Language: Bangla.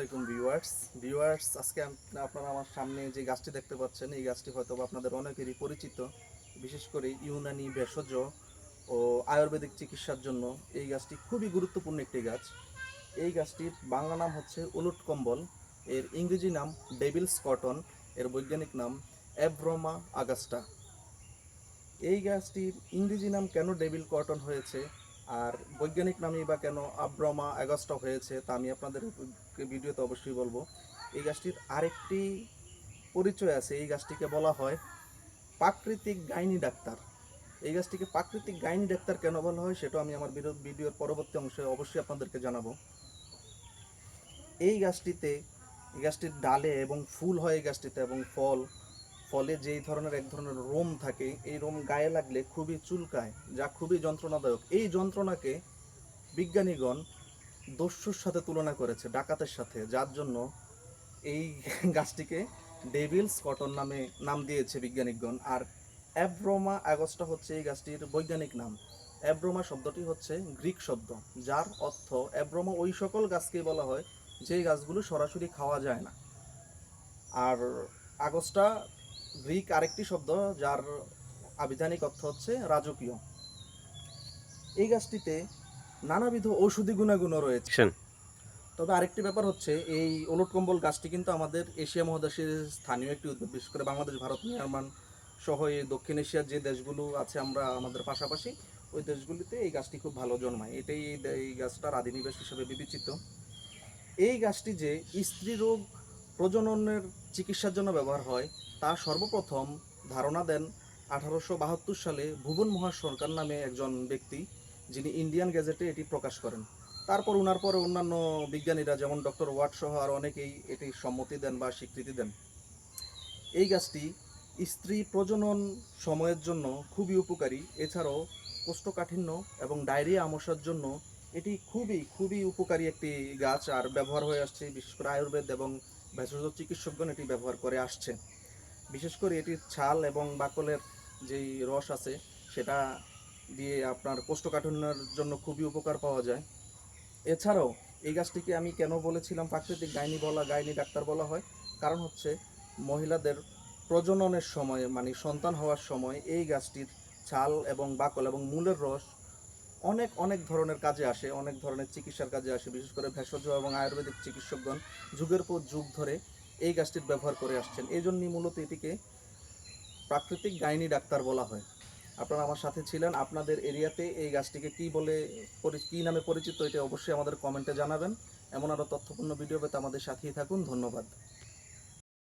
আলাইকুম ভিউয়ার্স আজকে আপনারা আমার সামনে যে গাছটি দেখতে পাচ্ছেন এই গাছটি হয়তো আপনাদের অনেকেরই পরিচিত। বিশেষ করে ইউনানি ভেষজ ও আয়ুর্বেদিক চিকিৎসার জন্য এই গাছটি খুবই গুরুত্বপূর্ণ একটি গাছ। এই গাছটির বাংলা নাম হচ্ছে উলট কম্বল, এর ইংরেজি নাম ডেভিলস কটন, এর বৈজ্ঞানিক নাম অ্যাব্রোমা আগাস্টা। এই গাছটির ইংরেজি নাম কেন ডেভিল কটন হয়েছে আর বৈজ্ঞানিক নামই বা কেন আব্রমা অ্যাগাস্টা হয়েছে তা আমি আপনাদের ভিডিওতে অবশ্যই বলবো। এই গাছটির আরেকটি পরিচয় আছে, এই গাছটিকে বলা হয় প্রাকৃতিক গাইনি ডাক্তার। এই গাছটিকে প্রাকৃতিক গাইনি ডাক্তার কেন বলা হয় সেটা আমি আমার ভিডিওর পরবর্তী অংশে অবশ্যই আপনাদেরকে জানাবো। এই গাছটির ডালে এবং ফুল হয় এই গাছটিতে, এবং ফলে যেই ধরনের এক ধরনের রোম থাকে, এই রোম গায়ে লাগলে খুবই চুলকায়, যা খুবই যন্ত্রণাদায়ক। এই যন্ত্রণাকে বিজ্ঞানীগণ দস্যুর সাথে তুলনা করেছে, ডাকাতের সাথে, যার জন্য এই গাছটিকে ডেভিলস কটন নামে নাম দিয়েছে বিজ্ঞানীগণ। আর অ্যাব্রোমা অ্যাগস্টা হচ্ছে এই গাছটির বৈজ্ঞানিক নাম। অ্যাব্রোমা শব্দটি হচ্ছে গ্রিক শব্দ, যার অর্থ অ্যাব্রোমা ওই সকল গাছকেই বলা হয় যেই গাছগুলো সরাসরি খাওয়া যায় না। আর আগস্টা গ্রিক আরেকটি শব্দ যার আবিধানিক অর্থ হচ্ছে রাজকীয়। এই গাছটিতে নানাবিধ ঔষধি গুণাগুণও রয়েছে। তবে আরেকটি ব্যাপার হচ্ছে, এই ওলট কম্বল গাছটি কিন্তু আমাদের এশিয়া মহাদেশের স্থানীয় একটি উদ্ভিদ। বিশেষ করে বাংলাদেশ, ভারত, মিয়ানমার সহ এই দক্ষিণ এশিয়ার যে দেশগুলো আছে আমরা আমাদের পাশাপাশি, ওই দেশগুলিতে এই গাছটি খুব ভালো জন্মায়। এটাই এই গাছটার আদিনিবাস হিসেবে বিবেচিত। এই গাছটি যে স্ত্রী রোগ প্রজননের চিকিৎসার জন্য ব্যবহার হয় তা সর্বপ্রথম ধারণা দেন 1872 সালে ভুবন মহার সরকার নামে একজন ব্যক্তি, যিনি ইন্ডিয়ান গ্যাজেটে এটি প্রকাশ করেন। তারপর ওনার পরে অন্যান্য বিজ্ঞানীরা যেমন ডক্টর ওয়াট সহ আর অনেকেই এটি সম্মতি দেন বা স্বীকৃতি দেন। এই গাছটি স্ত্রী প্রজনন সময়ের জন্য খুবই উপকারী। এছাড়াও কোষ্ঠকাঠিন্য এবং ডায়রিয়া আমশার জন্য এটি খুবই খুবই উপকারী একটি গাছ, আর ব্যবহার হয়ে আসছে। বিশেষ করে আয়ুর্বেদ এবং ভেষজ চিকিৎসকগণ এটি ব্যবহার করে আসছে। বিশেষ করে এটির ছাল এবং বাকলের যেই রস আছে সেটা দিয়ে আপনার কোষ্ঠকাঠিন্যের জন্য খুবই উপকার পাওয়া যায়। এছাড়াও এই গাছটিকে আমি কেন বলেছিলাম প্রাকৃতিক গাইনি ডাক্তার বলা হয়, কারণ হচ্ছে মহিলাদের প্রজননের সময় মানে সন্তান হওয়ার সময় এই গাছটির ছাল এবং বাকল এবং মূলের রস অনেক অনেক ধরনের কাজে আসে, অনেক ধরনের চিকিৎসার কাজে আসে। বিশেষ করে ভেষজ এবং আয়ুর্বেদিক চিকিৎসকগণ যুগের পর যুগ ধরে এই গাছটির ব্যবহার করে আসছেন। এই জন্যই মূলত এটিকে প্রাকৃতিক গাইনি ডাক্তার বলা হয়। আপনারা আমার সাথে ছিলেন। আপনাদের এরিয়াতে এই গাছটিকে কী নামে পরিচিত এটা অবশ্যই আমাদের কমেন্টে জানাবেন। এমন আরও তথ্যপূর্ণ ভিডিও পেতে আমাদের সাথেই থাকুন। ধন্যবাদ।